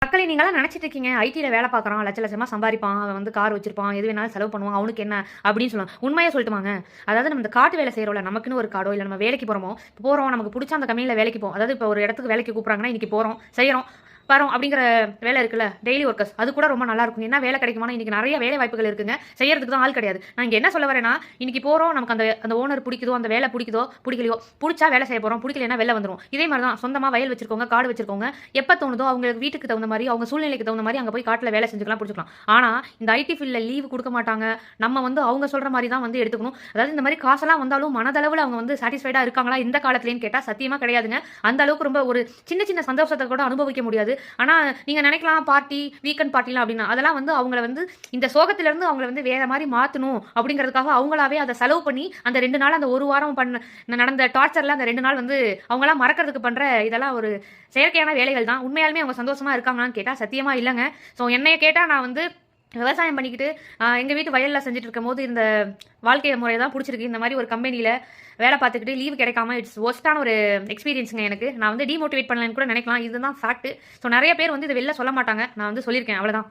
மக்களே நீங்களாம் நினைச்சிட்டு இருக்கீங்க ஐடியில் வேலை பார்க்குறான் லட்ச லட்சமா சம்பாதிப்பான் அவன் வந்து கார் வச்சிருப்பான் எது வேணாலும் செலவு பண்ணுவான் அவனுக்கு என்ன அப்படின்னு சொல்லுவாங்க. உண்மையாக சொல்லிட்டுமாங்க, அதாவது நம்ம இந்த காட்டு வேலை செய்கிறோம்ல, நமக்குன்னு ஒரு காடோ இல்லை நம்ம வேலைக்கு போகிறோம் நமக்கு பிடிச்ச அந்த கம்பெனியில் வேலைக்கு போகும். அதாவது இப்போ ஒரு இடத்துக்கு வேலைக்கு கூப்பிட்றாங்கன்னா இன்னைக்கு போகிறோம் செய்கிறோம் வரோம் அப்படிங்கிற வேலை இருக்குல்ல, டெய்லி ஒர்க்கர்ஸ், அது கூட ரொம்ப நல்லா இருக்கும். என்ன வேலை கிடைக்குமா, இன்னைக்கு நிறைய வேலை வாய்ப்புகள் இருக்குங்க, செய்யறதுக்கு தான் ஆள் கிடையாது. நான் இங்கே என்ன சொல்ல வரேன்னா, இன்னைக்கு போகிறோம் நமக்கு அந்த ஓனர் பிடிக்குதோ அந்த வேலை பிடிக்குதோ பிடிக்கலையோ, பிடிச்சா வேலை செய்ய போகிறோம், பிடிக்கலன்னா வெளில வந்துடும். இதே மாதிரி தான் சொந்தமாக வயல் வச்சிருக்கோங்க, காடு வச்சிருக்கோங்க, எப்போ தோணுதோ அவங்க வீட்டுக்கு தகுந்த மாதிரி அவங்க சூழ்நிலைக்கு தகுந்த மாதிரி அங்கே போய் காட்டில் வேலை செஞ்சுக்கலாம் பிடிச்சிக்கலாம். ஆனால் இந்த ஐடி ஃபீல்டில் லீவு கொடுக்க மாட்டாங்க. நம்ம வந்து அவங்க சொல்கிற மாதிரி தான் வந்து எடுத்துக்கணும். அதாவது இந்த மாதிரி காசெல்லாம் வந்தாலும் மனதளவில் அவங்க வந்து சாட்டிஸ்ஃபைடாக இருக்காங்களா இந்த காலத்துலேன்னு கேட்டால் சத்தியமாக கிடையாதுங்க. அந்த அளவுக்கு ரொம்ப ஒரு சின்ன சின்ன சந்தோஷத்தை கூட அனுபவிக்க முடியாது. ஆனால் நீங்கள் நினைக்கலாம் பார்ட்டி வீக்கெண்ட் பார்ட்டிலாம் அப்படின்னா, அதெல்லாம் வந்து அவங்கள வந்து இந்த சோகத்திலேருந்து அவங்கள வந்து வேற மாதிரி மாற்றணும் அப்படிங்கிறதுக்காக அவங்களாவே அதை செலவு பண்ணி அந்த 2 நாள் அந்த 1 வாரம் நடந்த டார்ச்சரில் அந்த 2 நாள் வந்து அவங்களாம் மறக்கிறதுக்கு பண்ணுற இதெல்லாம் ஒரு செயற்கையான வேலைகள் தான். உண்மையாலுமே அவங்க சந்தோஷமா இருக்காங்களான்னு கேட்டால் சத்தியமாக இல்லைங்க. ஸோ என்னைய கேட்டால் நான் வந்து விவசாயம் பண்ணிக்கிட்டு எங்கள் வீட்டு வயலில் செஞ்சுட்டு இருக்கும் போது இந்த வாழ்க்கை முறை தான் பிடிச்சிருக்கு. இந்த மாதிரி ஒரு கம்பெனியில் வேலை பார்த்துக்கிட்டு லீவு கிடைக்காம இட்ஸ் ஒஸ்ட்டான ஒரு எக்ஸ்பீரியன்ஸுங்க எனக்கு. நான் வந்து டிமோட்டிவேட் பண்ணலன்னு கூட நினைக்கலாம், இதுதான் ஃபேக்ட். ஸோ நிறைய பேர் வந்து இதை வெளில சொல்ல மாட்டாங்க, நான் வந்து சொல்லியிருக்கேன், அவ்வளோதான்.